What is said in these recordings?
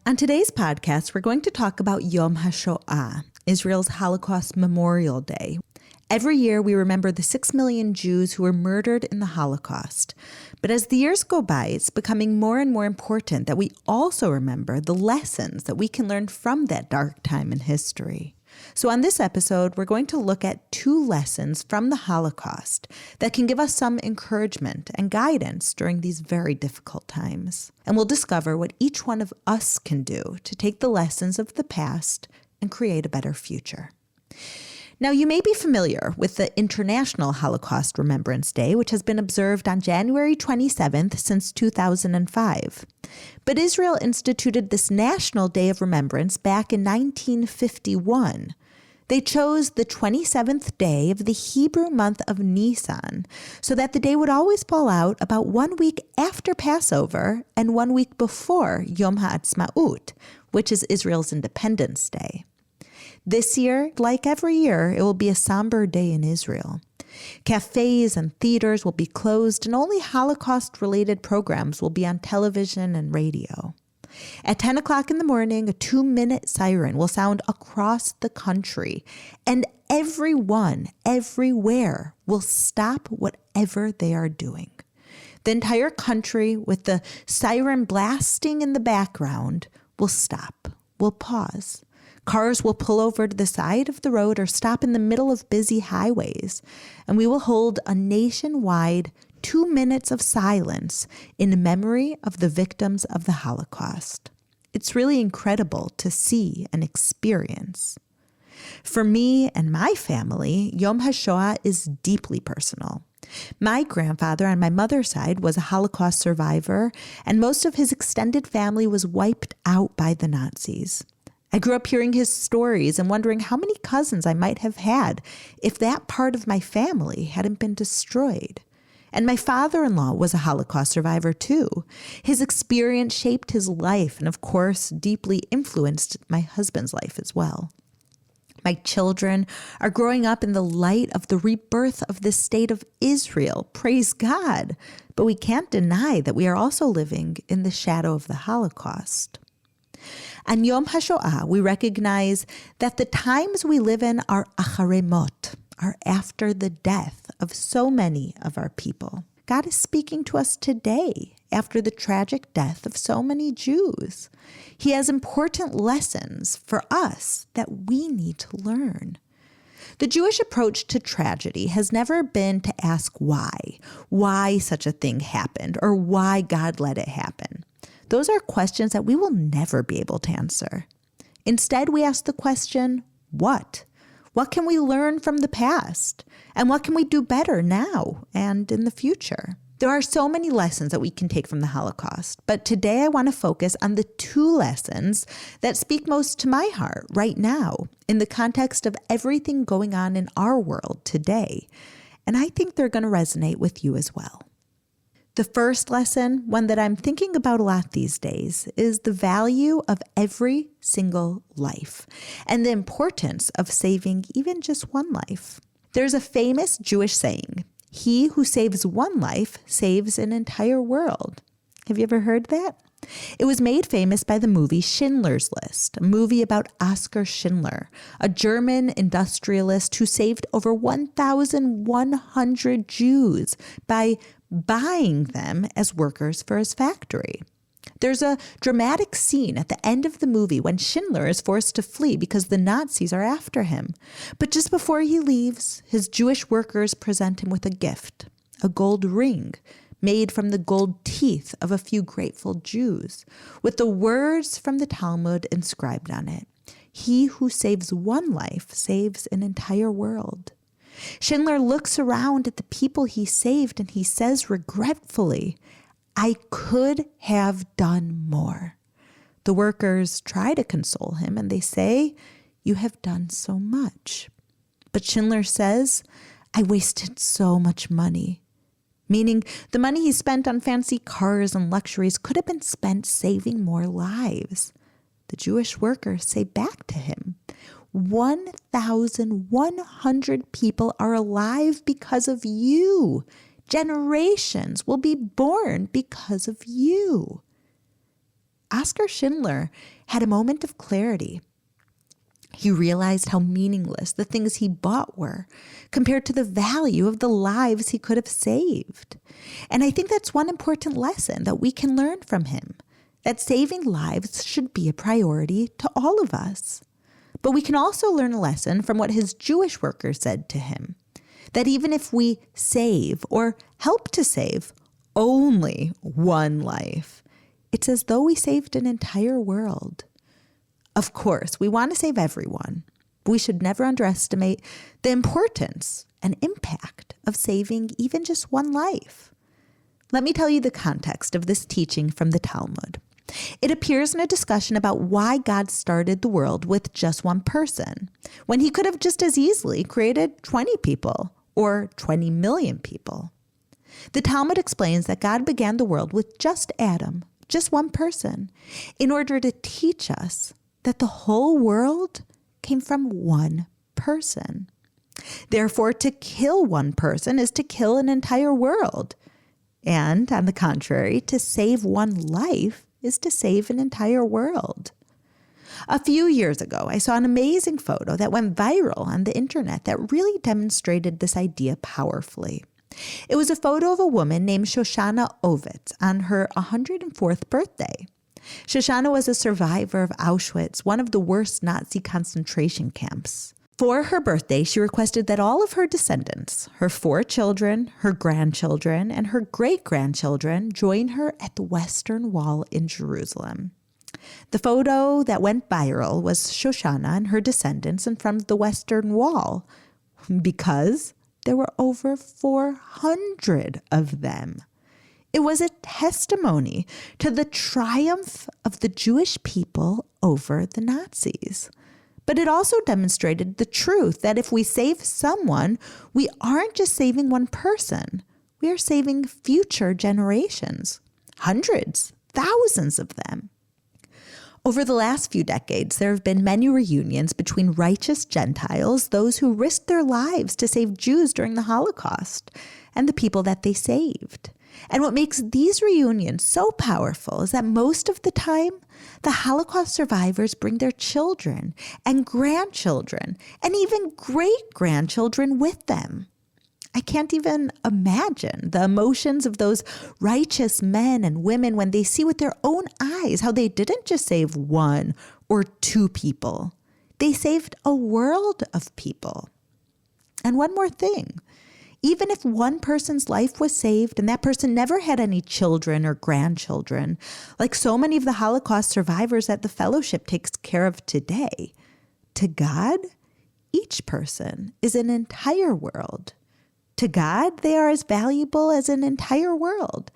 On today's podcast, we're going to talk about Yom HaShoah, Israel's Holocaust Memorial Day. Every year, we remember the 6 million Jews who were murdered in the Holocaust. But as the years go by, it's becoming more and more important that we also remember the lessons that we can learn from that dark time in history. So on this episode, we're going to look at 2 lessons from the Holocaust that can give us some encouragement and guidance during these very difficult times. And we'll discover what each one of us can do to take the lessons of the past and create a better future. Now, you may be familiar with the International Holocaust Remembrance Day, which has been observed on January 27th since 2005. But Israel instituted this National Day of Remembrance back in 1951. They chose the 27th day of the Hebrew month of Nisan, so that the day would always fall out about 1 week after Passover and 1 week before Yom HaAtzmaut, which is Israel's Independence Day. This year, like every year, it will be a somber day in Israel. Cafes and theaters will be closed, and only Holocaust-related programs will be on television and radio. At 10 o'clock in the morning, a 2-minute siren will sound across the country, and everyone, everywhere, will stop whatever they are doing. The entire country, with the siren blasting in the background, will stop, will pause. Cars will pull over to the side of the road or stop in the middle of busy highways, and we will hold a nationwide 2 minutes of silence in memory of the victims of the Holocaust. It's really incredible to see and experience. For me and my family, Yom HaShoah is deeply personal. My grandfather on my mother's side was a Holocaust survivor, and most of his extended family was wiped out by the Nazis. I grew up hearing his stories and wondering how many cousins I might have had if that part of my family hadn't been destroyed. And my father-in-law was a Holocaust survivor too. His experience shaped his life and, of course, deeply influenced my husband's life as well. My children are growing up in the light of the rebirth of the state of Israel. Praise God. But we can't deny that we are also living in the shadow of the Holocaust. On Yom HaShoah, we recognize that the times we live in are acharei mot, are after the death of so many of our people. God is speaking to us today after the tragic death of so many Jews. He has important lessons for us that we need to learn. The Jewish approach to tragedy has never been to ask why such a thing happened, or why God let it happen. Those are questions that we will never be able to answer. Instead, we ask the question, what? What can we learn from the past? And what can we do better now and in the future? There are so many lessons that we can take from the Holocaust, but today I want to focus on the 2 lessons that speak most to my heart right now in the context of everything going on in our world today. And I think they're going to resonate with you as well. The first lesson, one that I'm thinking about a lot these days, is the value of every single life and the importance of saving even just one life. There's a famous Jewish saying, "He who saves one life saves an entire world." Have you ever heard that? It was made famous by the movie Schindler's List, a movie about Oskar Schindler, a German industrialist who saved over 1,100 Jews by buying them as workers for his factory. There's a dramatic scene at the end of the movie when Schindler is forced to flee because the Nazis are after him. But just before he leaves, his Jewish workers present him with a gift, a gold ring made from the gold teeth of a few grateful Jews, with the words from the Talmud inscribed on it. "He who saves one life saves an entire world." Schindler looks around at the people he saved and he says regretfully, "I could have done more." The workers try to console him and they say, "You have done so much." But Schindler says, "I wasted so much money." Meaning the money he spent on fancy cars and luxuries could have been spent saving more lives. The Jewish workers say back to him, 1,100 people are alive because of you. Generations will be born because of you. Oskar Schindler had a moment of clarity. He realized how meaningless the things he bought were compared to the value of the lives he could have saved. And I think that's one important lesson that we can learn from him, that saving lives should be a priority to all of us. But we can also learn a lesson from what his Jewish workers said to him, that even if we save or help to save only one life, it's as though we saved an entire world. Of course, we want to save everyone, but we should never underestimate the importance and impact of saving even just one life. Let me tell you the context of this teaching from the Talmud. It appears in a discussion about why God started the world with just one person, when he could have just as easily created 20 people or 20 million people. The Talmud explains that God began the world with just Adam, just one person, in order to teach us that the whole world came from one person. Therefore, to kill one person is to kill an entire world. And on the contrary, to save one life is to save an entire world. A few years ago, I saw an amazing photo that went viral on the internet that really demonstrated this idea powerfully. It was a photo of a woman named Shoshana Ovitz on her 104th birthday. Shoshana was a survivor of Auschwitz, one of the worst Nazi concentration camps. For her birthday, she requested that all of her descendants, her 4 children, her grandchildren, and her great-grandchildren, join her at the Western Wall in Jerusalem. The photo that went viral was Shoshana and her descendants in front of the Western Wall, because there were over 400 of them. It was a testimony to the triumph of the Jewish people over the Nazis. But it also demonstrated the truth that if we save someone, we aren't just saving one person. We are saving future generations, hundreds, thousands of them. Over the last few decades, there have been many reunions between righteous Gentiles, those who risked their lives to save Jews during the Holocaust, and the people that they saved. And what makes these reunions so powerful is that most of the time, the Holocaust survivors bring their children and grandchildren and even great-grandchildren with them. I can't even imagine the emotions of those righteous men and women when they see with their own eyes how they didn't just save 1 or 2 people. They saved a world of people. And one more thing. Even if one person's life was saved and that person never had any children or grandchildren, like so many of the Holocaust survivors that the fellowship takes care of today, to God, each person is an entire world. To God, they are as valuable as an entire world.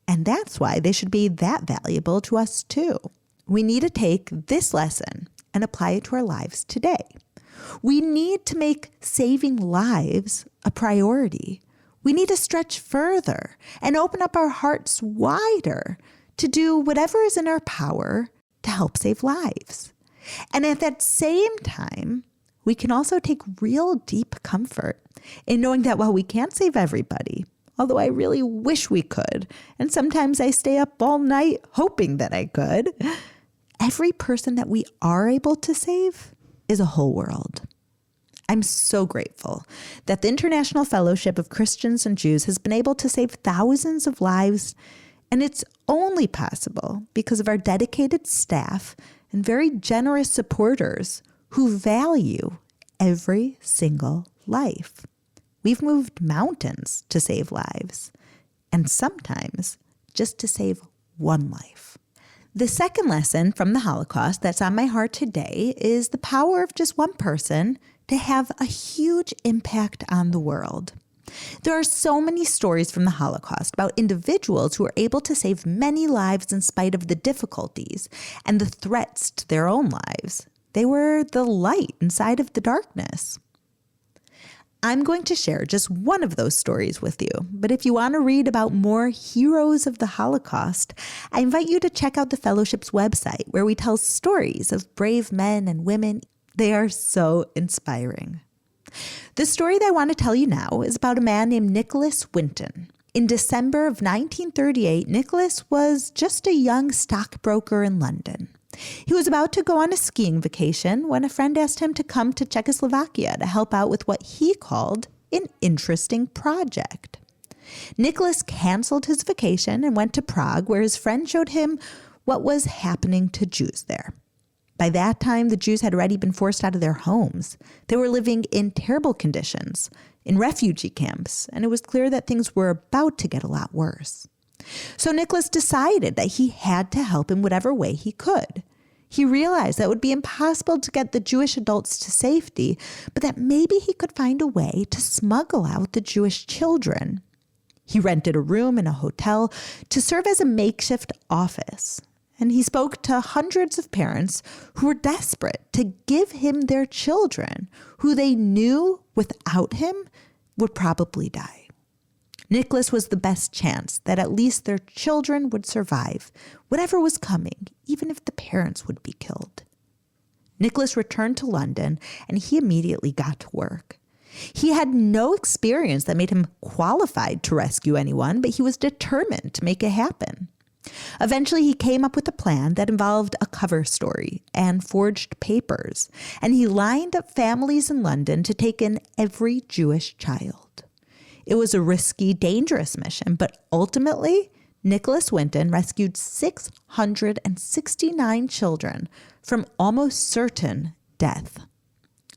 And that's why they should be that valuable to us too. We need to take this lesson and apply it to our lives today. We need to make saving lives a priority. We need to stretch further and open up our hearts wider to do whatever is in our power to help save lives. And at that same time, we can also take real deep comfort in knowing that while we can't save everybody, although I really wish we could, and sometimes I stay up all night hoping that I could, every person that we are able to save is a whole world. I'm so grateful that the International Fellowship of Christians and Jews has been able to save thousands of lives, and it's only possible because of our dedicated staff and very generous supporters who value every single life. We've moved mountains to save lives, and sometimes just to save one life. The second lesson from the Holocaust that's on my heart today is the power of just one person to have a huge impact on the world. There are so many stories from the Holocaust about individuals who are able to save many lives in spite of the difficulties and the threats to their own lives. They were the light inside of the darkness. I'm going to share just one of those stories with you, but if you want to read about more heroes of the Holocaust, I invite you to check out the Fellowship's website, where we tell stories of brave men and women. They are so inspiring. The story that I want to tell you now is about a man named Nicholas Winton. In December of 1938, Nicholas was just a young stockbroker in London. He was about to go on a skiing vacation when a friend asked him to come to Czechoslovakia to help out with what he called an interesting project. Nicholas canceled his vacation and went to Prague, where his friend showed him what was happening to Jews there. By that time, the Jews had already been forced out of their homes. They were living in terrible conditions, in refugee camps, and it was clear that things were about to get a lot worse. So Nicholas decided that he had to help in whatever way he could. He realized that it would be impossible to get the Jewish adults to safety, but that maybe he could find a way to smuggle out the Jewish children. He rented a room in a hotel to serve as a makeshift office. And he spoke to hundreds of parents who were desperate to give him their children, who they knew without him would probably die. Nicholas was the best chance that at least their children would survive whatever was coming, even if the parents would be killed. Nicholas returned to London, and he immediately got to work. He had no experience that made him qualified to rescue anyone, but he was determined to make it happen. Eventually, he came up with a plan that involved a cover story and forged papers, and he lined up families in London to take in every Jewish child. It was a risky, dangerous mission, but ultimately, Nicholas Winton rescued 669 children from almost certain death.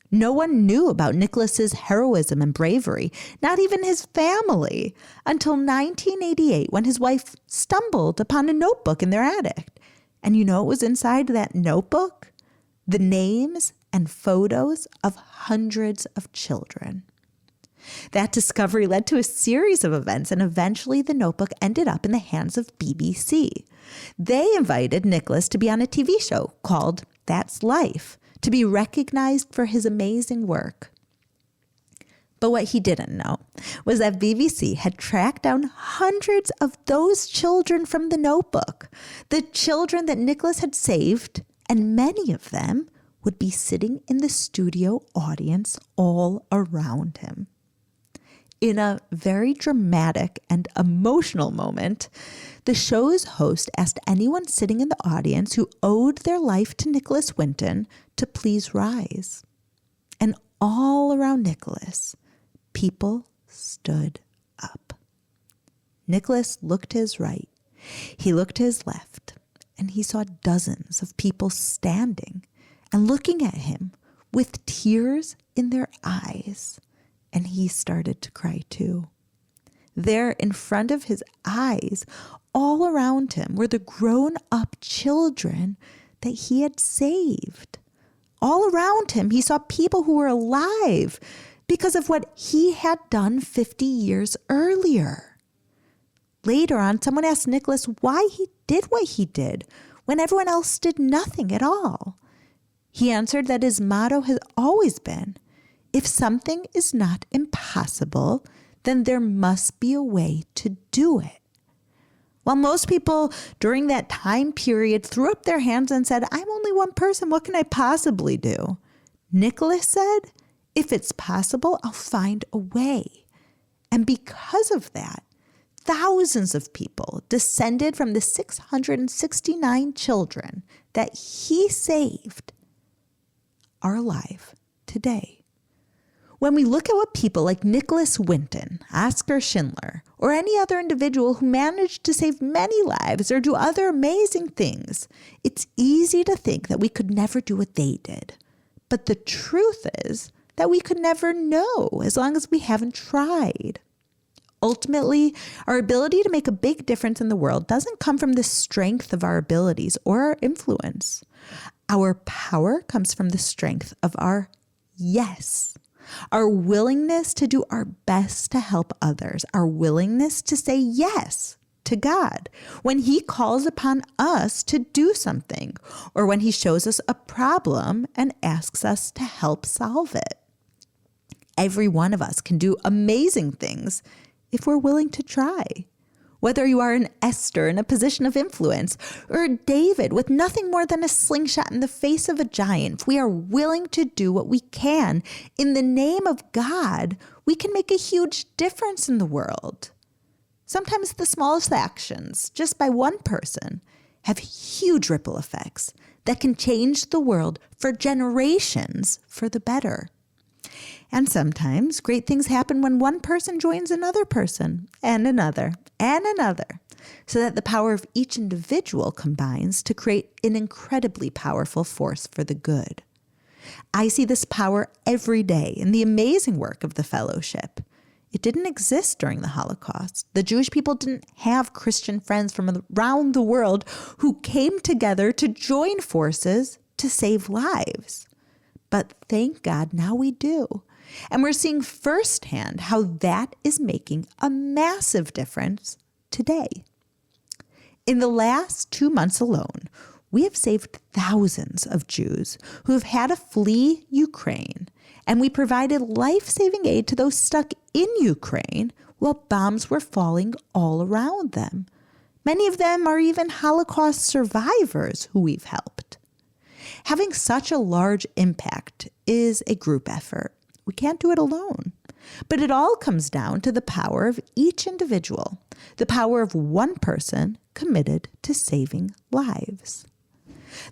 No one knew about Nicholas's heroism and bravery, not even his family, until 1988 when his wife stumbled upon a notebook in their attic. And you know what was inside that notebook? The names and photos of hundreds of children. That discovery led to a series of events, and eventually the notebook ended up in the hands of BBC. They invited Nicholas to be on a TV show called That's Life, to be recognized for his amazing work. But what he didn't know was that BBC had tracked down hundreds of those children from the notebook, the children that Nicholas had saved, and many of them would be sitting in the studio audience all around him. In a very dramatic and emotional moment, the show's host asked anyone sitting in the audience who owed their life to Nicholas Winton to please rise. And all around Nicholas, people stood up. Nicholas looked to his right, he looked to his left, and he saw dozens of people standing and looking at him with tears in their eyes. And he started to cry too. There in front of his eyes, all around him, were the grown-up children that he had saved. All around him, he saw people who were alive because of what he had done 50 years earlier. Later on, someone asked Nicholas why he did what he did when everyone else did nothing at all. He answered that his motto has always been, if something is not impossible, then there must be a way to do it. While most people during that time period threw up their hands and said, I'm only one person, what can I possibly do? Nicholas said, if it's possible, I'll find a way. And because of that, thousands of people descended from the 669 children that he saved are alive today. When we look at what people like Nicholas Winton, Oskar Schindler, or any other individual who managed to save many lives or do other amazing things, it's easy to think that we could never do what they did. But the truth is that we could never know as long as we haven't tried. Ultimately, our ability to make a big difference in the world doesn't come from the strength of our abilities or our influence. Our power comes from the strength of our yes. Our willingness to do our best to help others, our willingness to say yes to God when He calls upon us to do something, or when He shows us a problem and asks us to help solve it. Every one of us can do amazing things if we're willing to try. Whether you are an Esther in a position of influence or a David with nothing more than a slingshot in the face of a giant, if we are willing to do what we can in the name of God, we can make a huge difference in the world. Sometimes the smallest actions, just by one person, have huge ripple effects that can change the world for generations for the better. And sometimes great things happen when one person joins another person, and another, so that the power of each individual combines to create an incredibly powerful force for the good. I see this power every day in the amazing work of the fellowship. It didn't exist during the Holocaust. The Jewish people didn't have Christian friends from around the world who came together to join forces to save lives. But thank God now we do. And we're seeing firsthand how that is making a massive difference today. In the last 2 months alone, we have saved thousands of Jews who have had to flee Ukraine, and we provided life-saving aid to those stuck in Ukraine while bombs were falling all around them. Many of them are even Holocaust survivors who we've helped. Having such a large impact is a group effort. We can't do it alone. But it all comes down to the power of each individual, the power of one person committed to saving lives.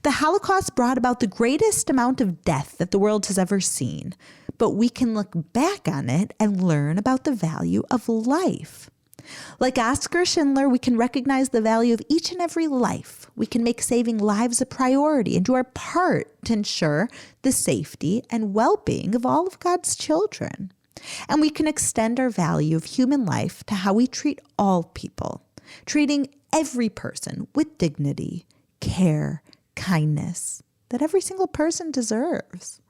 The Holocaust brought about the greatest amount of death that the world has ever seen, but we can look back on it and learn about the value of life. Like Oskar Schindler, we can recognize the value of each and every life. We can make saving lives a priority and do our part to ensure the safety and well-being of all of God's children. And we can extend our value of human life to how we treat all people, treating every person with dignity, care, kindness that every single person deserves.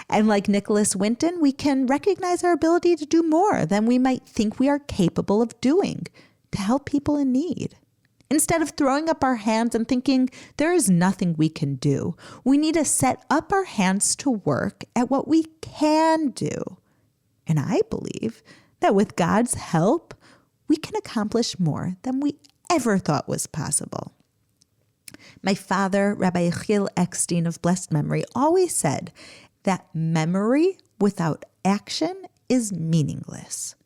And like Nicholas Winton, we can recognize our ability to do more than we might think we are capable of doing to help people in need. Instead of throwing up our hands and thinking there is nothing we can do, we need to set up our hands to work at what we can do. And I believe that with God's help, we can accomplish more than we ever thought was possible. My father, Rabbi Yael Eckstein of blessed memory, always said that memory without action is meaningless.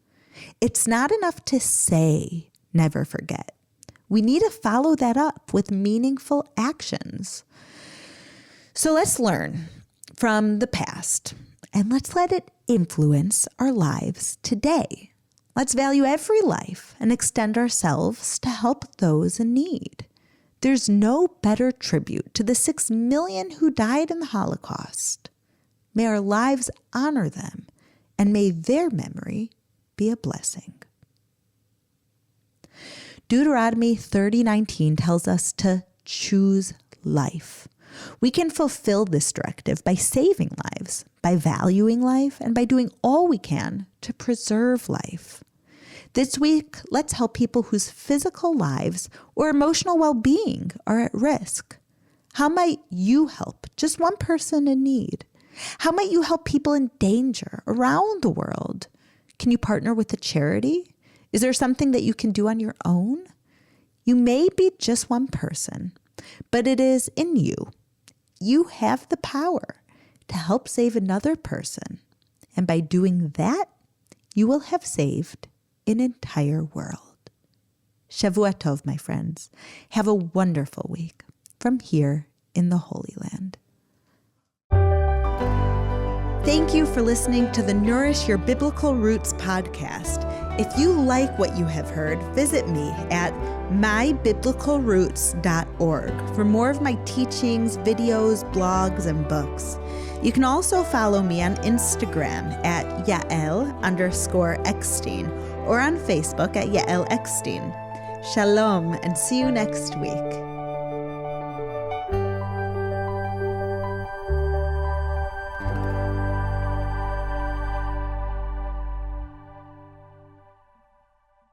It's not enough to say, never forget. We need to follow that up with meaningful actions. So let's learn from the past and let's let it influence our lives today. Let's value every life and extend ourselves to help those in need. There's no better tribute to the 6 million who died in the Holocaust. May our lives honor them, and may their memory be a blessing. Deuteronomy 30:19 tells us to choose life. We can fulfill this directive by saving lives, by valuing life, and by doing all we can to preserve life. This week, let's help people whose physical lives or emotional well-being are at risk. How might you help just one person in need? How might you help people in danger around the world? Can you partner with a charity? Is there something that you can do on your own? You may be just one person, but it is in you. You have the power to help save another person. And by doing that, you will have saved an entire world. Shavua Tov, my friends. Have a wonderful week from here in the Holy Land. Thank you for listening to the Nourish Your Biblical Roots podcast. If you like what you have heard, visit me at mybiblicalroots.org for more of my teachings, videos, blogs, and books. You can also follow me on Instagram at Yael_Eckstein or on Facebook at Yael Eckstein. Shalom and see you next week.